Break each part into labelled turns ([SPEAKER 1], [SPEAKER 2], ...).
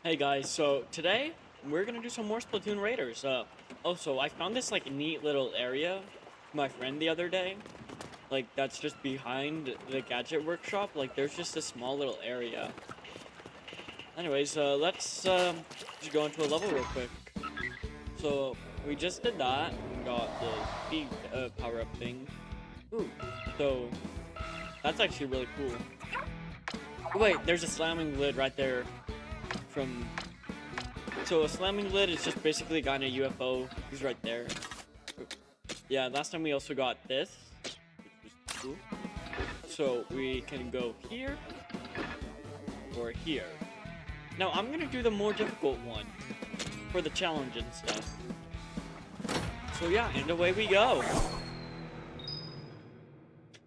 [SPEAKER 1] Hey guys, so today we're gonna do some more Splatoon Raiders. Also, I found this like neat little area with my friend the other day. Like that's just behind the gadget workshop. Like there's just a small little area. Anyways, let's just go into a level real quick. So we just did that. Got the speed power up thing. Ooh, so that's actually really cool. Oh, wait, there's a slamming lid right there from. So a slamming lid is just basically a guy in a UFO. He's right there. Yeah, last time we also got this, which was cool. So we can go here or here. Now I'm gonna do the more difficult one for the challenge and stuff. So yeah, and away we go.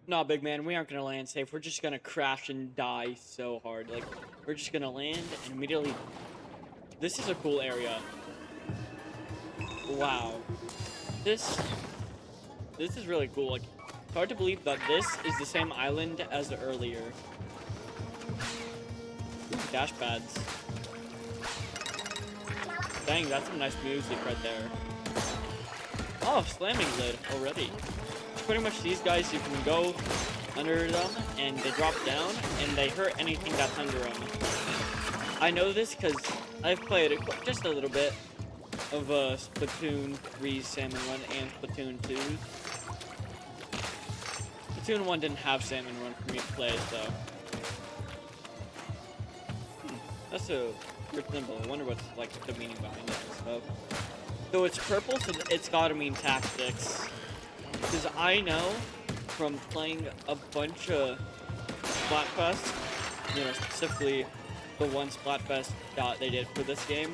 [SPEAKER 1] Nah, big man, we aren't gonna land safe. We're just gonna crash and die so hard. Like, we're just gonna land and immediately. This is a cool area. Wow. This is really cool. Like, it's hard to believe that this is the same island as earlier. Ooh, dash pads. Dang, that's some nice music right there. Oh, slamming lid already. It's pretty much these guys, you can go under them and they drop down and they hurt anything that's under them. I know this because I've played just a little bit of Splatoon 3 Salmon Run and Splatoon 2. Splatoon 1 didn't have Salmon Run for me to play, so. That's a weird symbol. I wonder what's like the meaning behind it and stuff. So it's purple, so it's gotta mean tactics. Because I know from playing a bunch of Splatfest, you know, specifically the one Splatfest that they did for this game,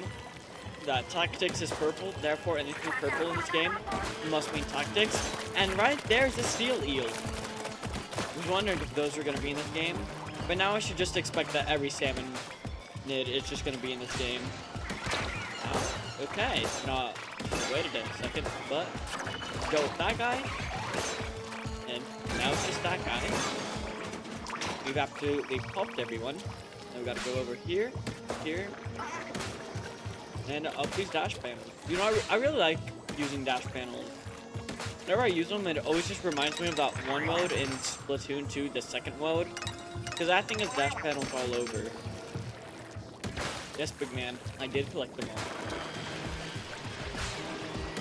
[SPEAKER 1] that tactics is purple, therefore anything purple in this game must mean tactics. And right there's a steel eel. I was wondering if those were going to be in this game, but now I should just expect that every salmon nid is just going to be in this game. Okay, no, wait a second, but go with that guy, and now it's just that guy. We've absolutely popped everyone. Now we gotta go over here, here, and up these dash panels. You know, I really like using dash panels. Whenever I use them, it always just reminds me of that one mode in Splatoon 2, the second mode, because that thing has dash panels all over. Yes, big man, I did collect them all.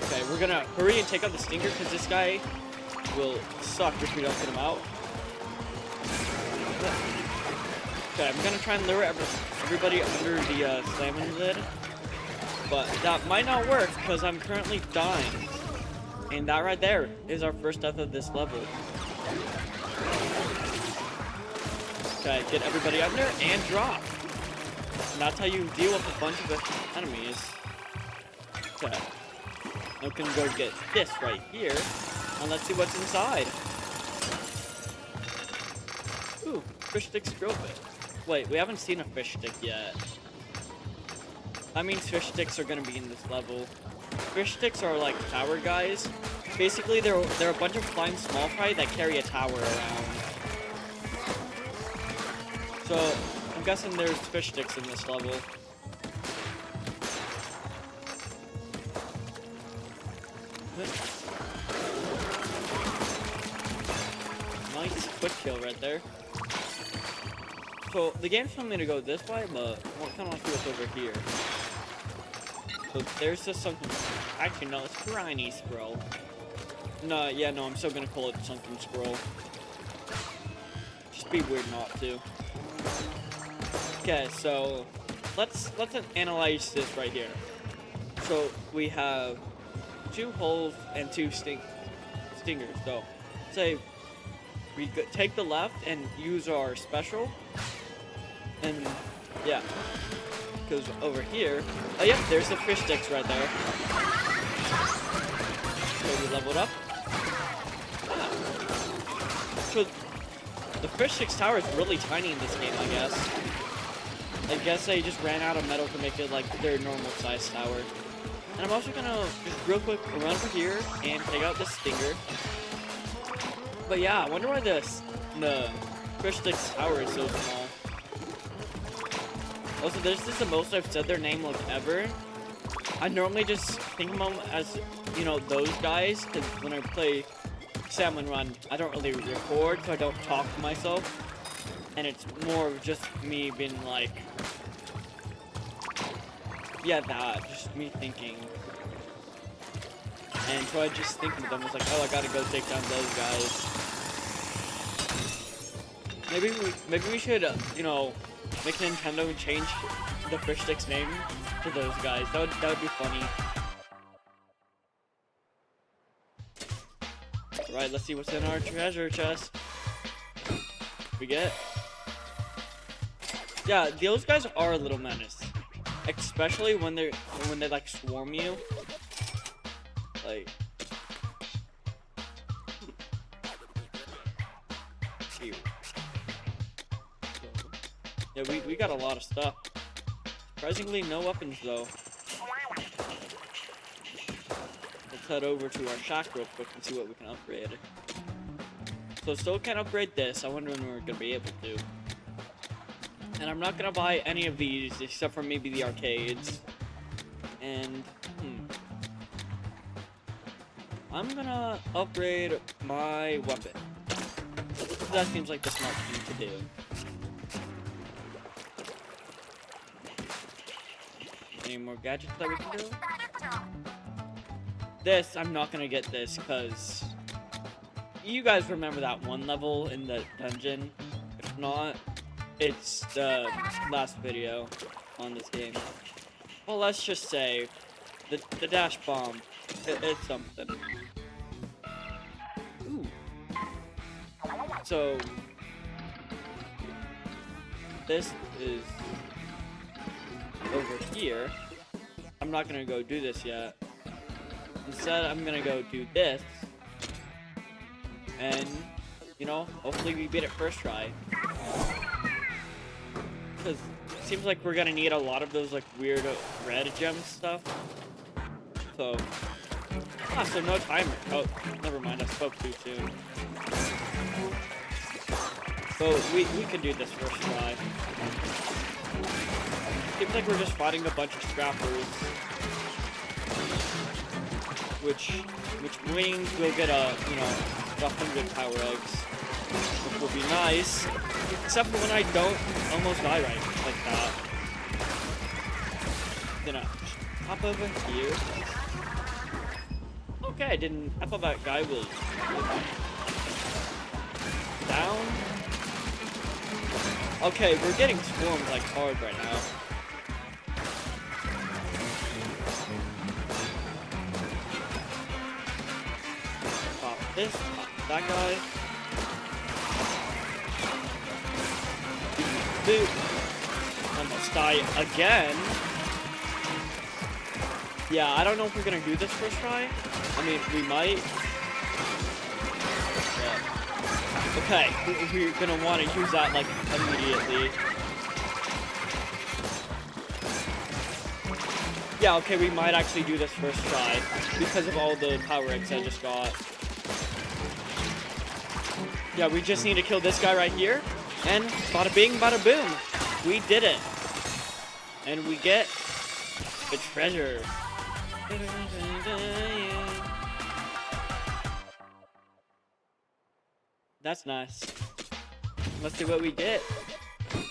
[SPEAKER 1] Okay, we're gonna hurry and take out the stinger, because this guy will suck if we don't get him out. Okay, I'm gonna try and lure everybody under the slamming lid, but that might not work because I'm currently dying. And that right there is our first death of this level. Okay, get everybody under and drop. And that's how you deal with a bunch of enemies. Okay, I'm gonna go get this right here, and let's see what's inside. Ooh, fish sticks drove it. Wait, we haven't seen a fish stick yet. That means fish sticks are gonna be in this level. Fish sticks are like tower guys. Basically, they're a bunch of flying small fry that carry a tower around. So, I'm guessing there's fish sticks in this level. Nice quick kill right there. So, the game's telling me to go this way, but I kind of want to see what's over here. So, there's just something. Actually, no, it's Briny Scroll. No, yeah, no, I'm still gonna call it Sunken Scroll. Just be weird not to. Okay, so, let's analyze this right here. So, we have 2 holes and 2 stingers. So, say we take the left and use our special. And yeah, because over here, oh yeah, there's the fish sticks right there. So we leveled up. Ah. So the fish sticks tower is really tiny in this game, I guess. I guess they just ran out of metal to make it like their normal size tower. And I'm also gonna just real quick run over here and take out the stinger. But yeah, I wonder why the fish sticks tower is so small. Also, this is the most I've said their name like ever. I normally just think of them as, you know, those guys, because when I play Salmon Run, I don't really record, so I don't talk to myself. And it's more of just me being like, yeah, that, just me thinking. And so I just think of them as like, oh, I gotta go take down those guys. Maybe we should, you know, make Nintendo change the Fish Stick's name to those guys. That would be funny. Right, let's see what's in our treasure chest. We get. Yeah, those guys are a little menace, especially when they like swarm you. Like. Ew. Yeah, we got a lot of stuff. Surprisingly, no weapons though. Let's head over to our shack real quick and see what we can upgrade. So still can't upgrade this. I wonder when we're gonna be able to. And I'm not gonna buy any of these except for maybe the arcades. And I'm gonna upgrade my weapon. That seems like the smart thing to do. Any more gadgets that we can do? This, I'm not gonna get this because you guys remember that one level in the dungeon? If not, it's the last video on this game. Well, let's just say the dash bomb, it's something. Ooh. So this is over here. I'm not gonna go do this yet. Instead, I'm gonna go do this. And, you know, hopefully we beat it first try. Because it seems like we're gonna need a lot of those, like, weird red gem stuff. So, so no timer. Oh, never mind, I spoke too soon. So, we can do this first try. Seems like we're just fighting a bunch of scrappers. Which wings will get you know, 100 power eggs. Which will be nice. Except for when I don't almost die right, like that. Then I hop over here. Okay, I thought that guy was down. Okay, we're getting swarmed like hard right now. Pop this, pop that guy. Boop. Almost die again. Yeah, I don't know if we're gonna do this first try. I mean, we might. Yeah. Okay, we're gonna want to use that like immediately. Yeah, okay, we might actually do this first try because of all the power eggs I just got. Yeah, we just need to kill this guy right here, and bada bing, bada boom, we did it, and we get the treasure. That's nice. Let's see what we get.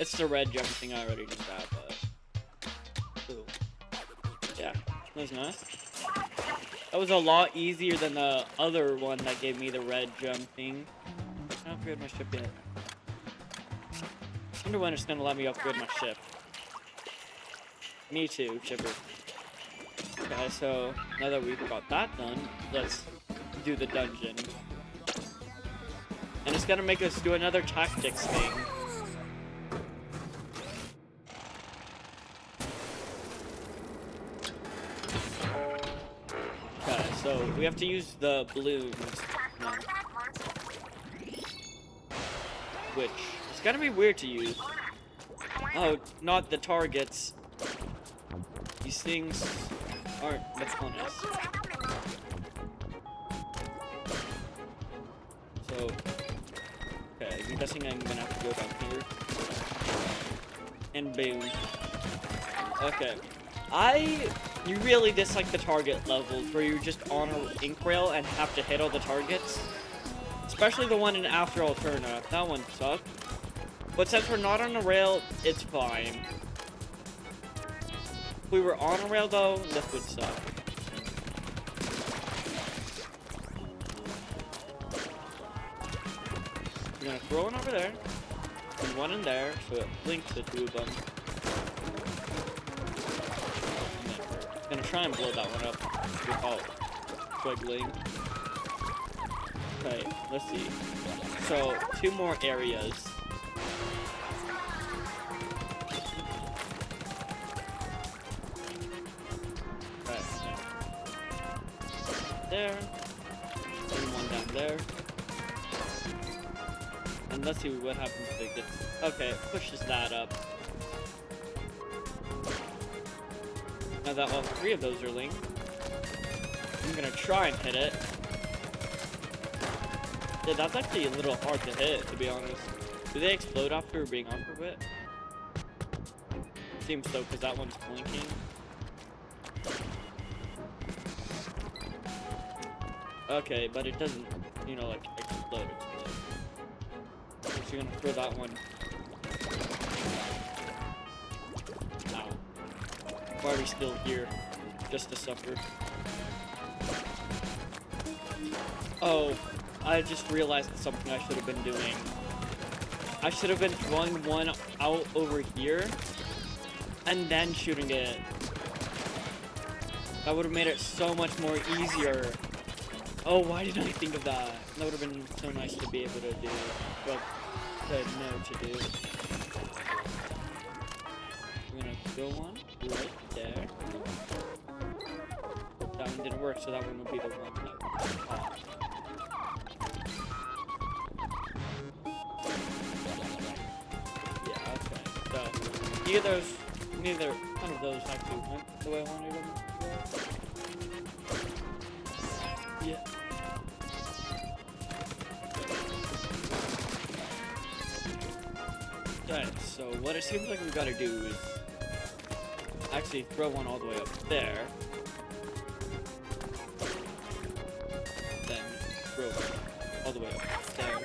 [SPEAKER 1] It's the red jump thing. I already did that, but ooh. Yeah, that was nice. That was a lot easier than the other one that gave me the red jump thing. I don't upgrade my ship yet. I wonder when it's gonna let me upgrade my ship. Me too, Chipper. Okay, so now that we've got that done, let's do the dungeon. And it's gonna make us do another tactics thing. Okay, so we have to use the balloons now. Which is gonna be weird to use. Oh, not the targets. These things aren't the funnest. So, okay, I'm guessing I'm gonna have to go down here. And boom. Okay. You really dislike the target levels where you're just on an ink rail and have to hit all the targets. Especially the one in After Alterna. That one sucked. But since we're not on a rail, it's fine. If we were on a rail though, this would suck. We're gonna throw one over there. And one in there, so it links the two of them. Gonna try and blow that one up without twiggling. Okay, let's see. So, 2 more areas. Right. There. And one down there. And let's see what happens if it gets... Okay, it pushes that up. Now that all 3 of those are linked, I'm gonna try and hit it. Yeah, that's actually a little hard to hit, to be honest. Do they explode after being off of it? Seems so, because that one's blinking. Okay, but it doesn't, you know, like, explode. So you're gonna throw that one. Why are we still here? Just to suffer. Oh, I just realized something I should have been doing. I should have been throwing one out over here and then shooting it. That would have made it so much more easier. Oh, why didn't I think of that? That would have been so nice to be able to do. Well, to know to do. I'm gonna throw one right there. That one didn't work, so that one will be the one that popped. Yeah, okay. So neither one of those actually went the way I wanted them to go. Yeah. Okay, so what it seems like we gotta do is actually throw one all the way up there. Then throw one all the way up there.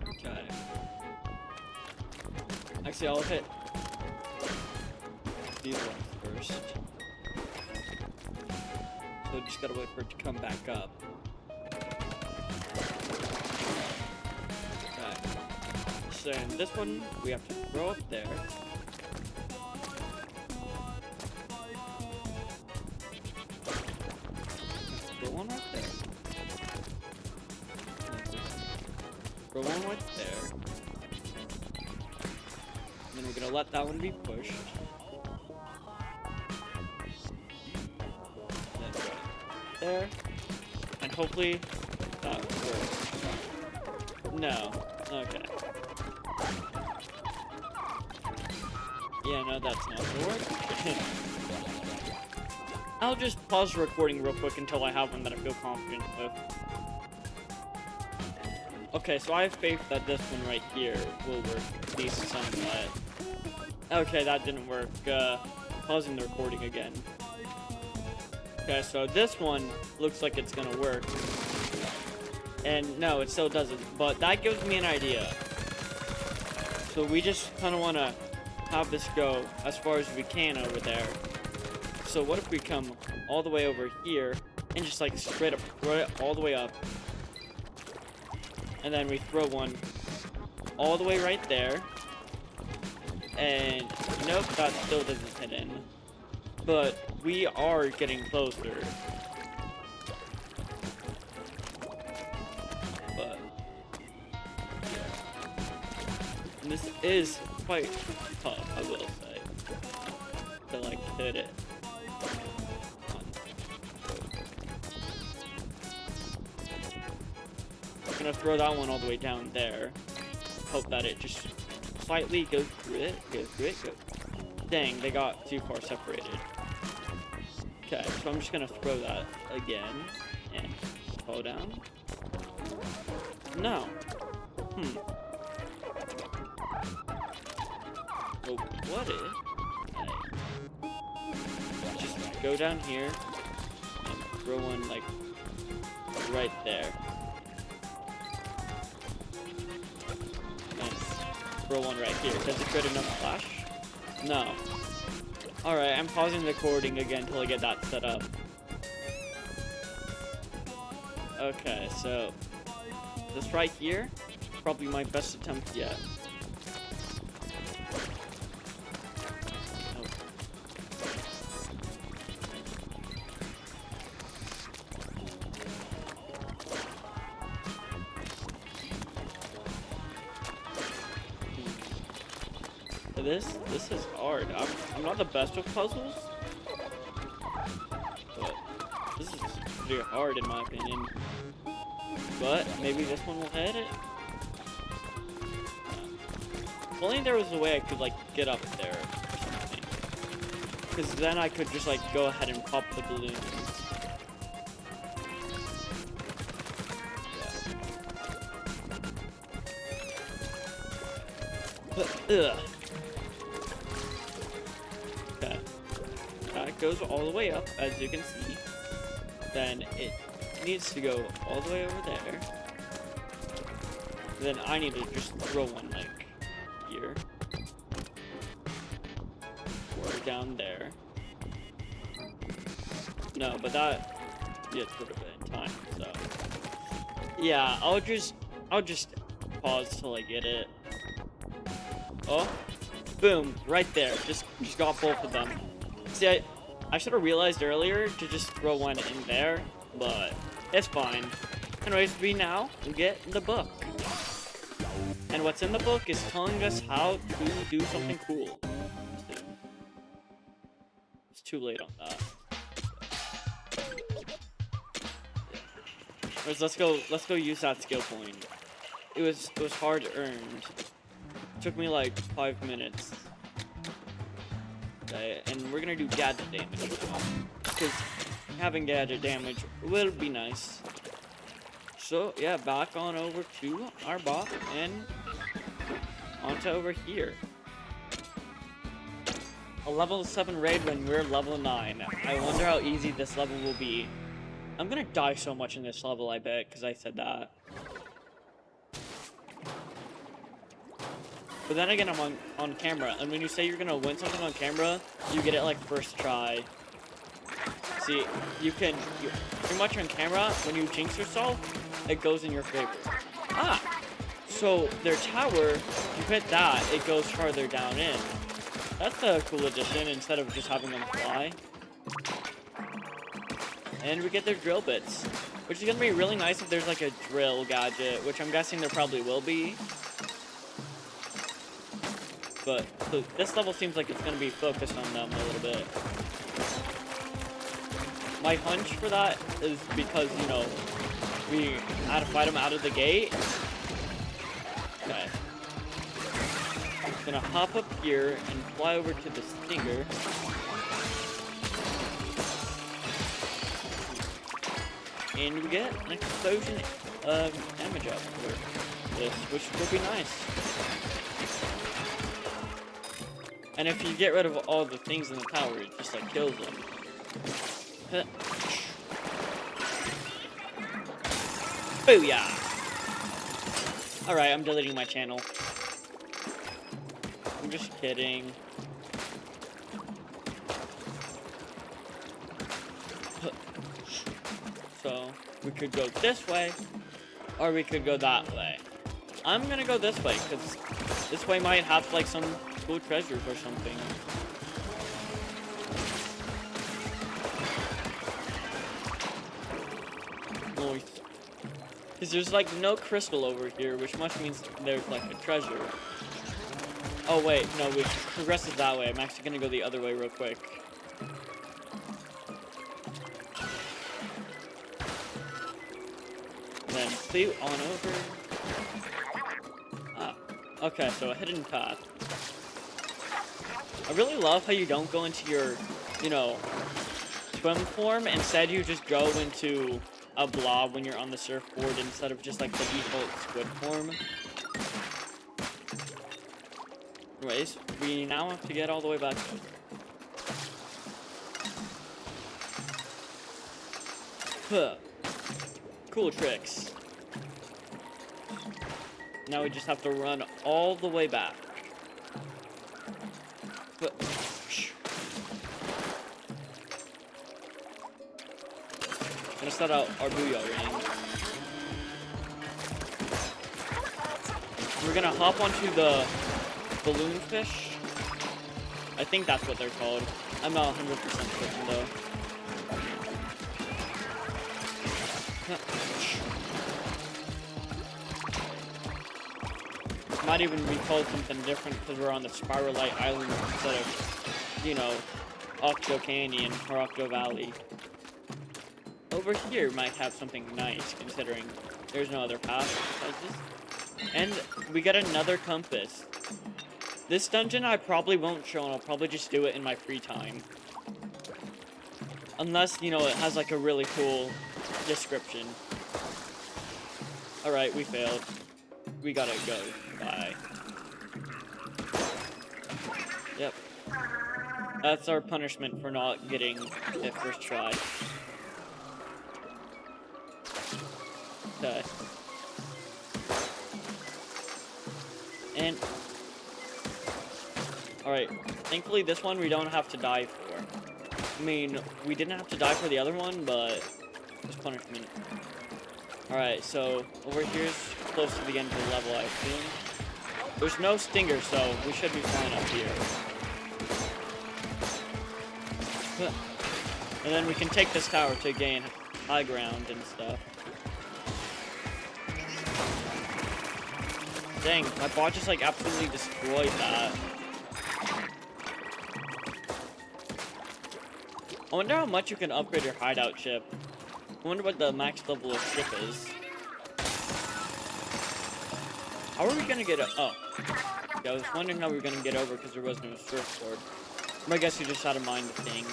[SPEAKER 1] Okay. Actually, I'll hit these ones first. So just gotta wait for it to come back up. Okay. So in this one, we have to throw up there. Throw one right there. Throw one right there. And then we're gonna let that one be pushed. There, and hopefully that works. No, okay. Yeah, no, that's not gonna work. I'll just pause the recording real quick until I have one that I feel confident with. Okay, so I have faith that this one right here will work at least somewhat. Okay, that didn't work. Pausing the recording again. Okay, so this one looks like it's gonna work. And no, it still doesn't. But that gives me an idea. So we just kind of want to have this go as far as we can over there. So what if we come all the way over here and just like straight up throw it all the way up. And then we throw one all the way right there. And nope, that still doesn't hit in. But we are getting closer. But yeah. And this is quite tough, I will say. To like hit it. I'm gonna throw that one all the way down there. Hope that it just slightly goes through it. Dang, they got too far separated. Okay, so I'm just gonna throw that again and fall down. No. Oh, what is? Okay. Just go down here and throw one like right there. And throw one right here. Does it create enough flash? No. Alright, I'm pausing the recording again until I get that set up. Okay, so this right here, probably my best attempt yet. This is hard. I'm not the best with puzzles, but this is pretty hard in my opinion. But maybe this one will hit it. If only there was a way I could like get up there or something, because then I could just like go ahead and pop the balloons. Yeah. Ugh. Goes all the way up, as you can see. Then it needs to go all the way over there. Then I need to just throw one like here or down there. No, but that gets rid of it in time. So yeah, I'll just pause till I get it. Oh, boom, right there. Just got both of them. See, I should have realized earlier to just throw one in there, but it's fine. Anyways, we now get the book. And what's in the book is telling us how to do something cool. It's too late on that. Anyways, let's go use that skill point. It was hard earned. It took me like 5 minutes. Okay, and we're gonna do gadget damage now, because having gadget damage will be nice. So yeah, back on over to our bot and onto over here. A level 7 raid when we're level 9. I wonder how easy this level will be. I'm gonna die so much in this level, I bet, because I said that. But then again, I'm on camera, and when you say you're gonna win something on camera, you get it like first try. See, pretty much on camera, when you jinx yourself, it goes in your favor. Ah! So their tower, you hit that, it goes farther down in. That's a cool addition, instead of just having them fly. And we get their drill bits, which is gonna be really nice if there's like a drill gadget, which I'm guessing there probably will be. But so this level seems like it's going to be focused on them a little bit. My hunch for that is because, you know, we had to fight them out of the gate. Okay. I'm going to hop up here and fly over to the stinger. And we get an explosion of damage up for this, which will be nice. And if you get rid of all the things in the tower, it just like kills them. Booyah! Alright, I'm deleting my channel. I'm just kidding. So, we could go this way, or we could go that way. I'm gonna go this way, because this way might have like some cool treasures or something. Nice. Because there's like no crystal over here, which must mean there's like a treasure. Oh wait, no, we progress it that way. I'm actually gonna go the other way real quick. Then flew on over. Ah, okay, so a hidden path. I really love how you don't go into your, you know, swim form. Instead, you just go into a blob when you're on the surfboard instead of just like the default squid form. Anyways, we now have to get all the way back over. Huh. Cool tricks. Now we just have to run all the way back. But, gonna set out our booyah ring. We're gonna hop onto the balloon fish. I think that's what they're called. I'm not 100% certain though. Might even be called something different because we're on the Spiralite Island instead of, you know, Octo Canyon or Octo Valley. Over here might have something nice considering there's no other path besides this. And we get another compass. This dungeon I probably won't show and I'll probably just do it in my free time. Unless, you know, it has like a really cool description. Alright, we failed. We gotta go. Bye. Yep. That's our punishment for not getting it first try. Okay. And... Alright, thankfully this one we don't have to die for. I mean, we didn't have to die for the other one, but it's punishment. Alright, so over here's close to the end of the level, I assume. There's no stinger, so we should be fine up here. And then we can take this tower to gain high ground and stuff. Dang, my bot just like absolutely destroyed that. I wonder how much you can upgrade your hideout ship. I wonder what the max level of ship is. How are we gonna get it? Oh. Yeah, I was wondering how we were gonna get over because there was no surfboard. But I guess you just had to mind the thing.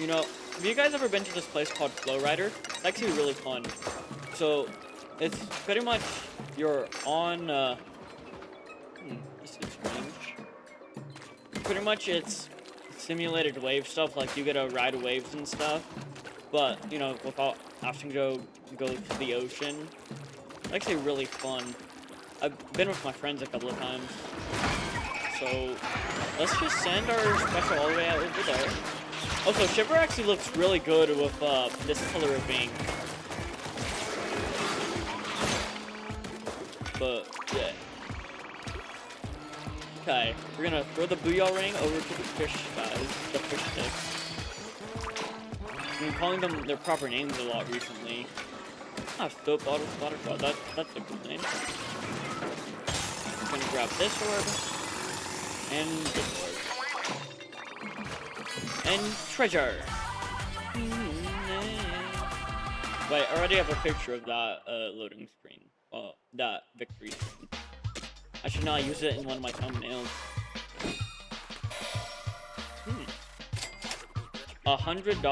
[SPEAKER 1] You know, have you guys ever been to this place called Flow Rider? It's actually really fun. So, it's pretty much you're on, this is strange. Pretty much it's simulated wave stuff, like you get to ride waves and stuff, but, you know, without having to go to the ocean. It's actually really fun. I've been with my friends a couple of times. So, let's just send our special all the way out over there. Also, Shiver actually looks really good with this color of ink. But, yeah. Okay, we're gonna throw the booyah ring over to the fish guys, the fish sticks. I've been calling them their proper names a lot recently. Ah, soap water shot, that's a good name. I'm gonna grab this orb, and this orb. And treasure! Wait, I already have a picture of that loading screen. Well, that victory screen. I should not use it in one of my thumbnails. $100.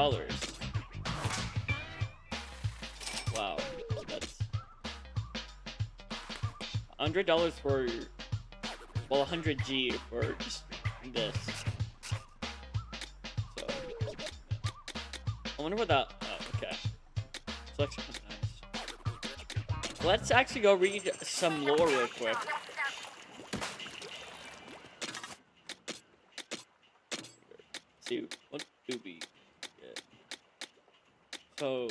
[SPEAKER 1] Wow, that's $100 for, well, 100G for just this. So, I wonder what that. Oh, okay. Selection was nice. Let's actually go read some lore real quick. See what do we get? So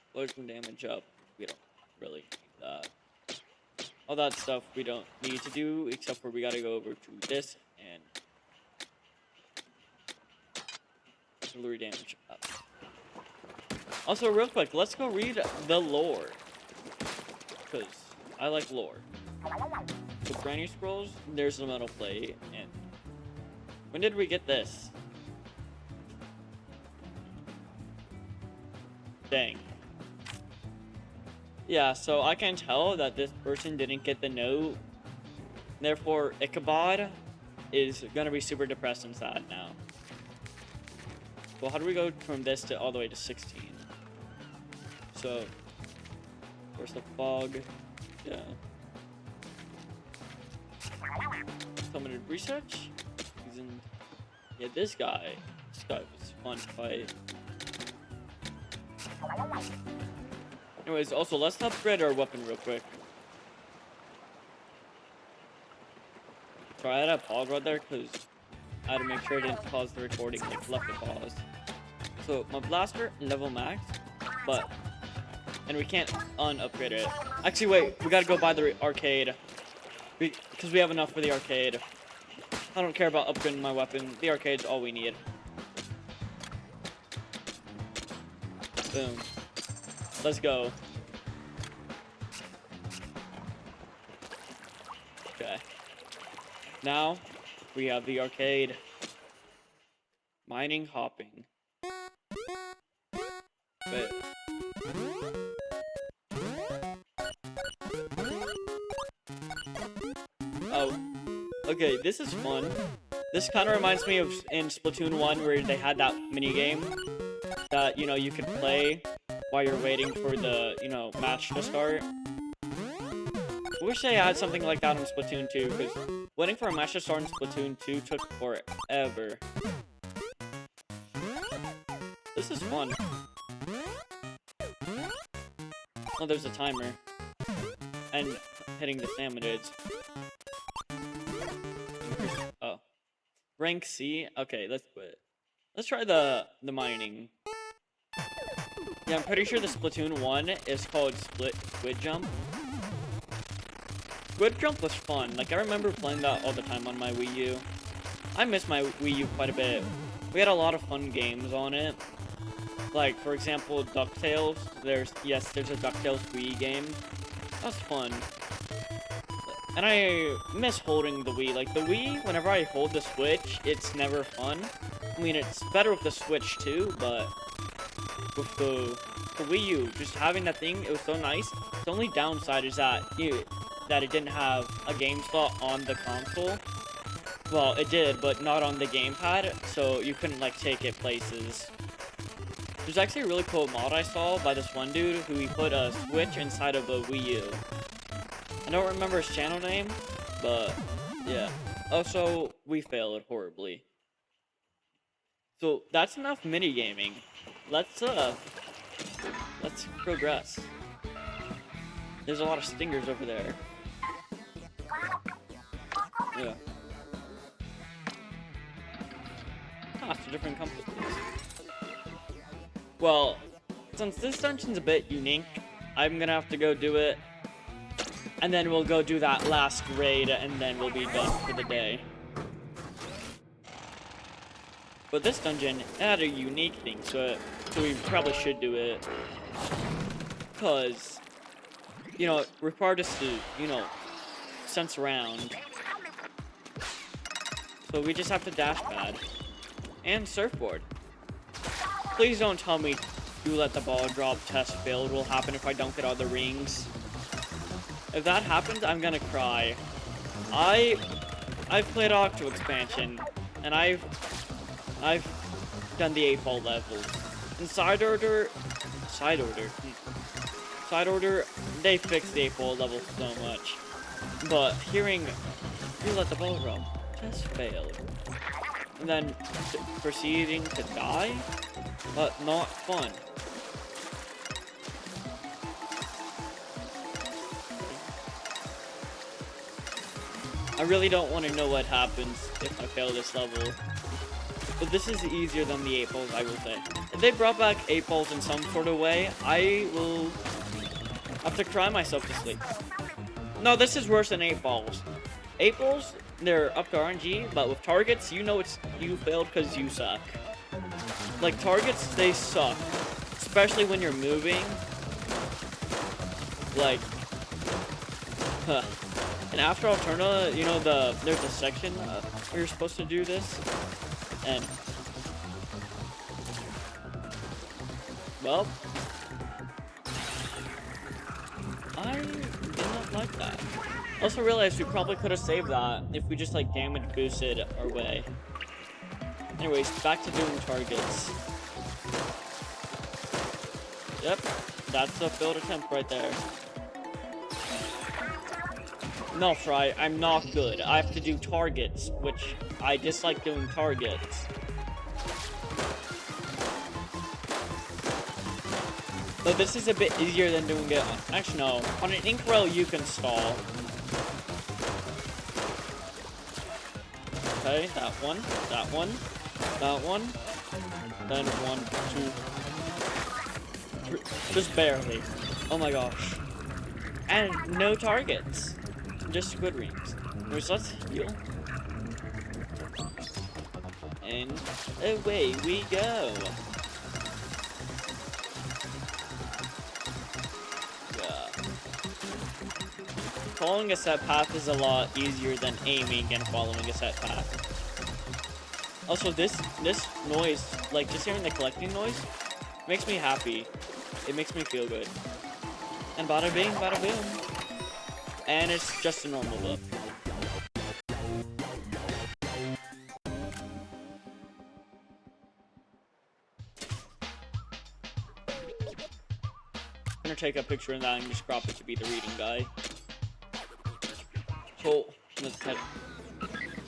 [SPEAKER 1] explosion damage up. We don't really need that. All that stuff we don't need to do, except for we gotta go over to this and artillery damage up. Also, real quick, let's go read the lore, because I like lore. The granny scrolls. There's the metal plate, and when did we get this? Dang. Yeah, so I can tell that this person didn't get the note. Therefore, Ichabod, is gonna be super depressed and sad now. Well, how do we go from this to all the way to 16? So, where's the fog? Yeah. Limited research. He's in. Yeah, this guy. This guy was fun to fight. Anyways, also let's upgrade our weapon real quick. Sorry, I had a pause right there because I had to make sure I didn't pause the recording. Like, left it paused. So my blaster level max, and we can't upgrade it. Actually, wait, we gotta go buy the arcade because we have enough for the arcade. I don't care about upgrading my weapon. The arcade's all we need. Boom. Let's go. Okay. Now we have the arcade. Mining, hopping. But oh, okay, this is fun. This kind of reminds me of in Splatoon 1 where they had that mini game that, you know, you could play while you're waiting for the, you know, match to start. I wish they had something like that in Splatoon 2, because waiting for a match to start in Splatoon 2 took forever. This is fun. Oh, there's a timer. And hitting the sandwiches. Oh. Rank C? Okay, let's quit. Let's try the mining. Yeah, I'm pretty sure the Splatoon 1 is called Squid Jump. Squid Jump was fun. Like, I remember playing that all the time on my Wii U. I miss my Wii U quite a bit. We had a lot of fun games on it. Like, for example, DuckTales. There's a DuckTales Wii game. That's fun. And I miss holding the Wii. Like, the Wii, whenever I hold the Switch, it's never fun. I mean, it's better with the Switch too, but with the Wii U, just having that thing, it was so nice. The only downside is that it didn't have a game slot on the console. Well, it did, but not on the gamepad, so you couldn't, like, take it places. There's actually a really cool mod I saw by this one dude who he put a Switch inside of a Wii U. I don't remember his channel name, but yeah. Also, we failed horribly. So that's enough minigaming. Let's progress. There's a lot of stingers over there. Yeah. Ah, it's a different compass. Well, since this dungeon's a bit unique, I'm gonna have to go do it. And then we'll go do that last raid, and then we'll be done for the day. But this dungeon had a unique thing, so we probably should do it. Because, you know, it required us to, you know, sense around. So we just have to dash pad. And surfboard. Please don't tell me you let the ball drop test failed will happen if I don't get all the rings. If that happens, I'm gonna cry. I've played Octo expansion, and I've done the 8-ball levels. In side order, they fixed the 8-ball level so much. But hearing you let the ball drop, test failed, and then proceeding to die, but not fun. I really don't want to know what happens if I fail this level. But this is easier than the 8-balls, I will say. If they brought back 8-balls in some sort of way, I will have to cry myself to sleep. No, this is worse than 8-balls. 8-balls, they're up to RNG, but with targets, you know you failed because you suck. Like, targets, they suck. Especially when you're moving. Like, huh. And after Alterna, you know, there's a section where you're supposed to do this, and well, I did not like that. Also realized we probably could have saved that if we just like damaged boosted our way. Anyways, back to doing targets. Yep, that's a failed attempt right there. No, Fry, I'm not good. I have to do targets, which I dislike doing targets. So this is a bit easier than doing it on... Actually, no. On an ink row, you can stall. Okay, that one, that one, that one. Then 1, 2, 3. Just barely. Oh my gosh. And no targets. Just squid rings. Which, let's heal. And away we go. Following a set path is a lot easier than aiming and following a set path. Also, this noise, like just hearing the collecting noise, makes me happy. It makes me feel good. And bada bing, bada boom. And it's just a normal look. I'm gonna take a picture of that and just crop it to be the reading guy. So let's head.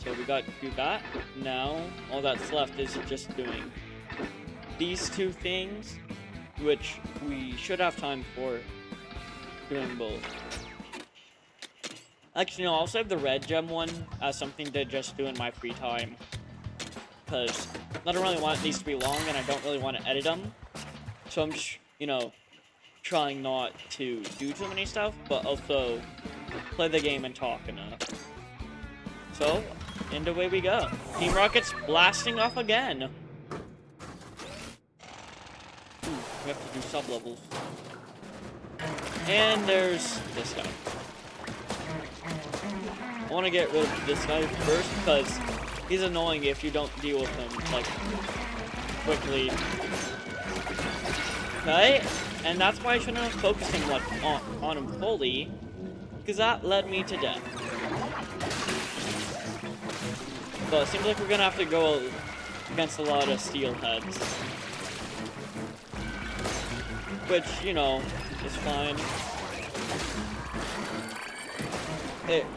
[SPEAKER 1] So we got to do that. Now all that's left is just doing these two things, which we should have time for doing both. Actually, no, I'll save the red gem one as something to just do in my free time, because I don't really want these to be long and I don't really want to edit them. So I'm just, you know, trying not to do too many stuff, but also play the game and talk enough. So, and away we go. Team Rocket's blasting off again. Ooh, we have to do sub-levels. And there's this guy. I want to get rid of this guy first, because he's annoying if you don't deal with him, like, quickly. Okay, and that's why I shouldn't have focused him, like, on him fully, because that led me to death. But it seems like we're gonna have to go against a lot of steelheads. Which, you know, is fine.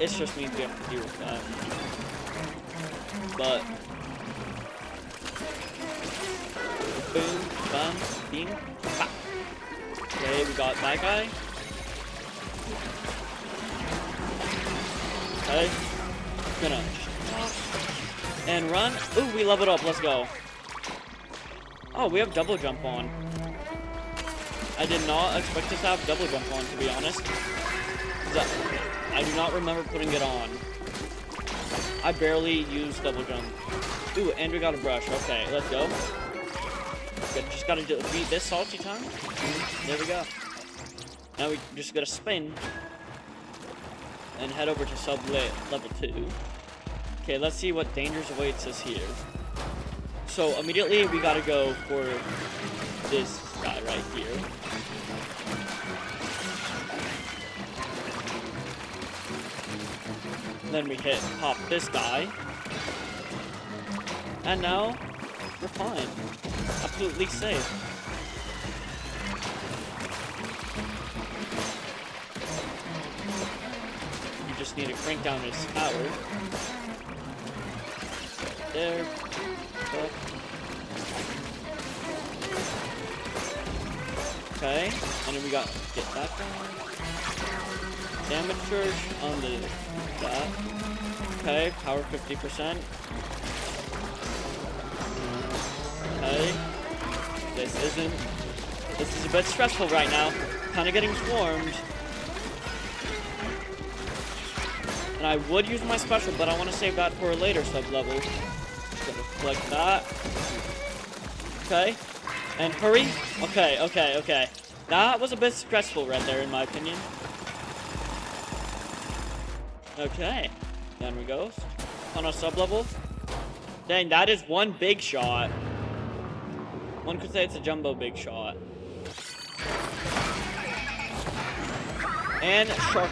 [SPEAKER 1] It's just means we have to deal with that. But boom, bam, bing, bap. Okay, we got that guy. Okay, gonna and run. Ooh, we leveled up. Let's go. Oh, we have double jump on. I did not expect us to have double jump on, to be honest. I do not remember putting it on. I barely used double jump. Ooh, and we got a brush. Okay, let's go. Good, just gotta beat this salty time. There we go. Now we just gotta spin and head over to level 2. Okay, let's see what dangers awaits us here. So immediately we gotta go for this guy right here. Then we pop this guy. And now we're fine. Absolutely safe. You just need to crank down his power. There. Okay, and then we got get that down. Damage surge on that. Okay, power 50%. Okay. This is a bit stressful right now. Kinda getting swarmed. And I would use my special, but I want to save that for a later sub-level. Just gonna collect that. Okay. And hurry. Okay. That was a bit stressful right there, in my opinion. Okay. Then we go. On a sub-level. Dang, that is one big shot. One could say it's a jumbo big shot. And shark.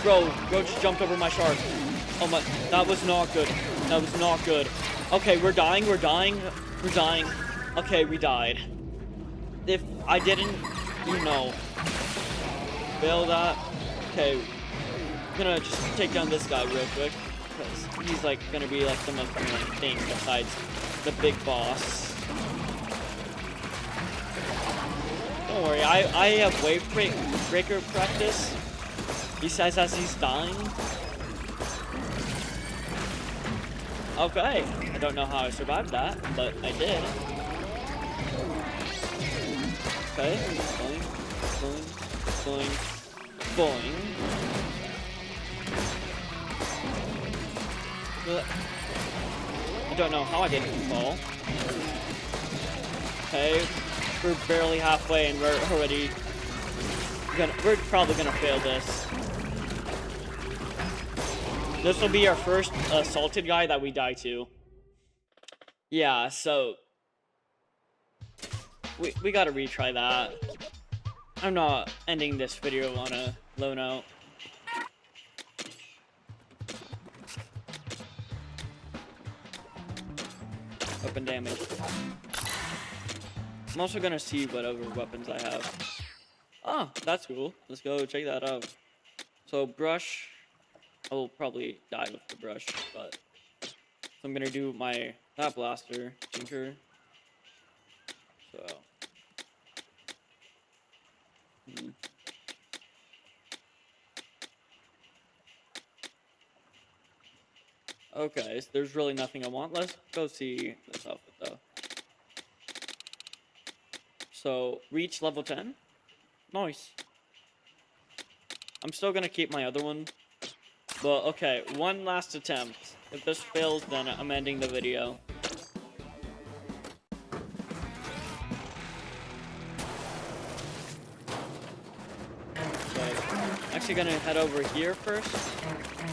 [SPEAKER 1] Bro just jumped over my shark. Oh my, that was not good. That was not good. Okay, we're dying, we're dying, we're dying. Okay, we died. If I didn't, you know, fail that. Okay, I'm gonna just take down this guy real quick, because he's like gonna be like the most annoying thing besides the big boss. Don't worry, I have wave breaker practice. He says as he's dying. Okay, I don't know how I survived that, but I did. Okay, boing, boing, boing, boing. I don't know how I didn't fall. Okay, we're barely halfway and we're already we're probably gonna fail this. This will be our first assaulted guy that we die to. Yeah, so we gotta retry that. I'm not ending this video on a low note. Weapon damage. I'm also gonna see whatever weapons I have. Oh, that's cool. Let's go check that out. So brush. I will probably die with the brush, but so I'm gonna do that blaster, Tinker. So okay, so there's really nothing I want. Let's go see this outfit though. So reach level 10. Nice. I'm still gonna keep my other one. But okay, one last attempt. If this fails, then I'm ending the video. So, actually gonna head over here first.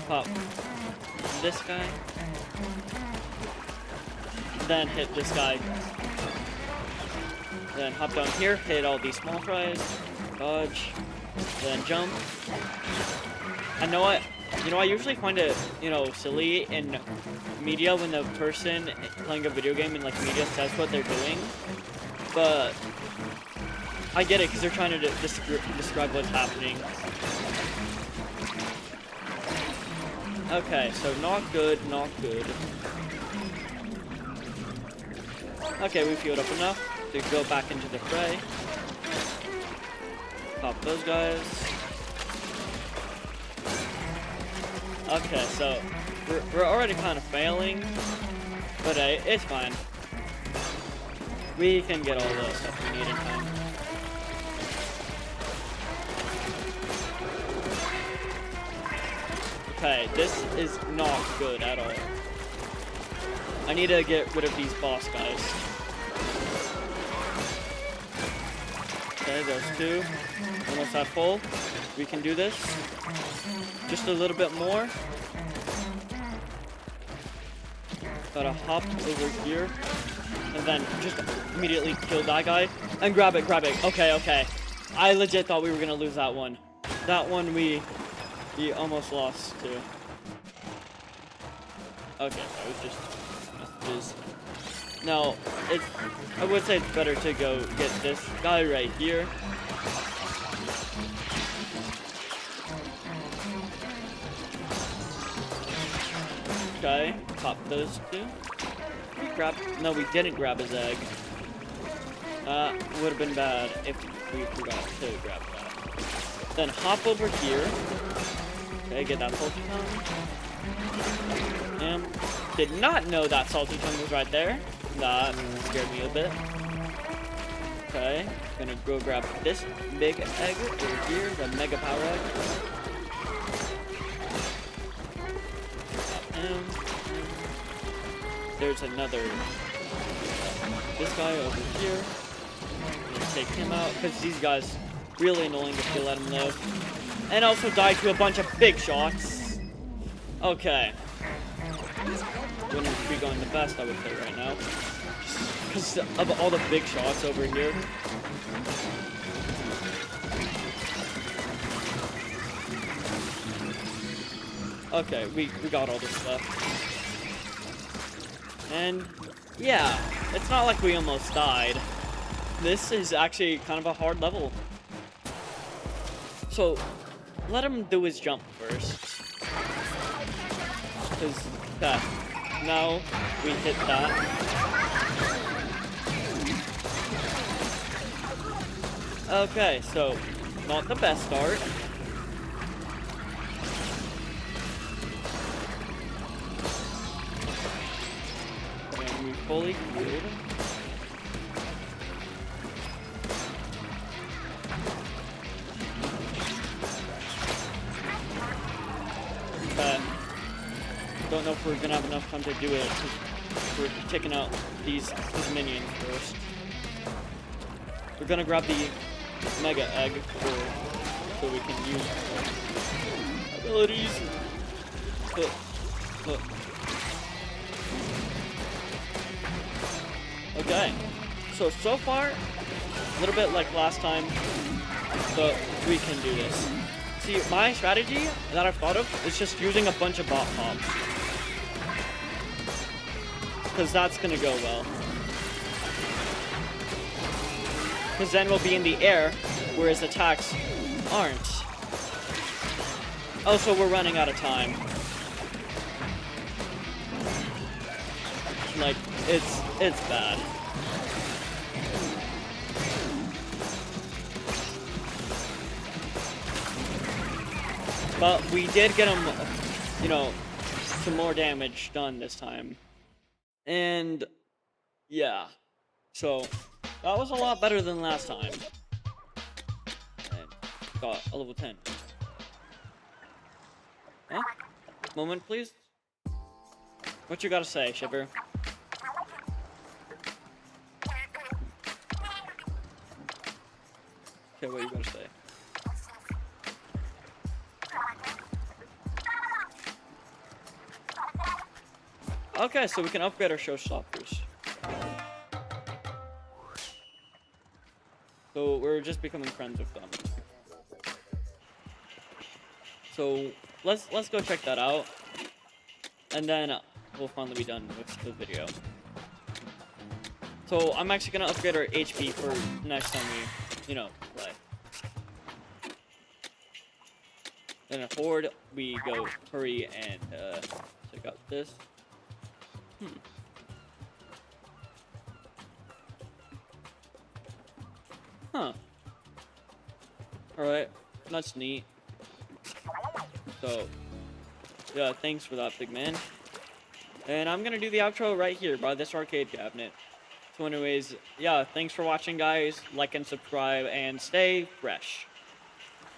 [SPEAKER 1] Pop this guy. Then hit this guy. Then hop down here, hit all these small fries. Dodge. Then jump. I know what? You know, I usually find it, you know, silly in media when the person playing a video game in, like, media says what they're doing. But I get it, because they're trying to describe what's happening. Okay, so not good, not good. Okay, we healed up enough to go back into the fray. Pop those guys. Okay, so we're already kind of failing, but it's fine. We can get all the stuff we need in time. Okay, this is not good at all. I need to get rid of these boss guys. Okay, there's two. Almost at full. We can do this. Just a little bit more. Gotta hop over here. And then just immediately kill that guy. And grab it, grab it. Okay, okay. I legit thought we were gonna lose that one. That one we almost lost to. Okay, that was just messages. No, I would say it's better to go get this guy right here. Okay, pop those two. No, we didn't grab his egg. Would have been bad if we forgot to grab that. Then hop over here. Okay, get that salty tongue. Did not know that salty tongue was right there. That scared me a bit. Okay, gonna go grab this big egg over here, the mega power egg. There's another, this guy over here. I'm gonna take him out, because these guys really annoying if you let him live. And also die to a bunch of big shots. Okay. Wouldn't be going the best, I would say, right now. Because of all the big shots over here. Okay, we got all this stuff. And yeah, it's not like we almost died. This is actually kind of a hard level. So let him do his jump first. Because now we hit that. Okay, so not the best start. And we fully healed. Don't know if we're gonna have enough time to do it. We're taking out these minions first. We're gonna grab the Mega Egg so we can use abilities. Okay, so far, a little bit like last time, but we can do this. See, my strategy that I've thought of is just using a bunch of bot pops. Because that's gonna go well. Because then we'll be in the air, whereas attacks aren't. Also, we're running out of time. Like, it's bad. But we did get him, you know, some more damage done this time. And yeah, so that was a lot better than last time. And got a level 10. Huh? Moment, please. What you gotta say, Shiver? Okay, what you gotta say? Okay, so we can upgrade our showstoppers. So we're just becoming friends with them. So let's go check that out, and then we'll finally be done with the video. So I'm actually gonna upgrade our HP for next time we, you know, play. Then a horde, we go hurry and check out this. Huh. Alright, that's neat. So, yeah, thanks for that, big man. And I'm gonna do the outro right here by this arcade cabinet. So anyways, yeah, thanks for watching, guys. Like and subscribe, and stay fresh.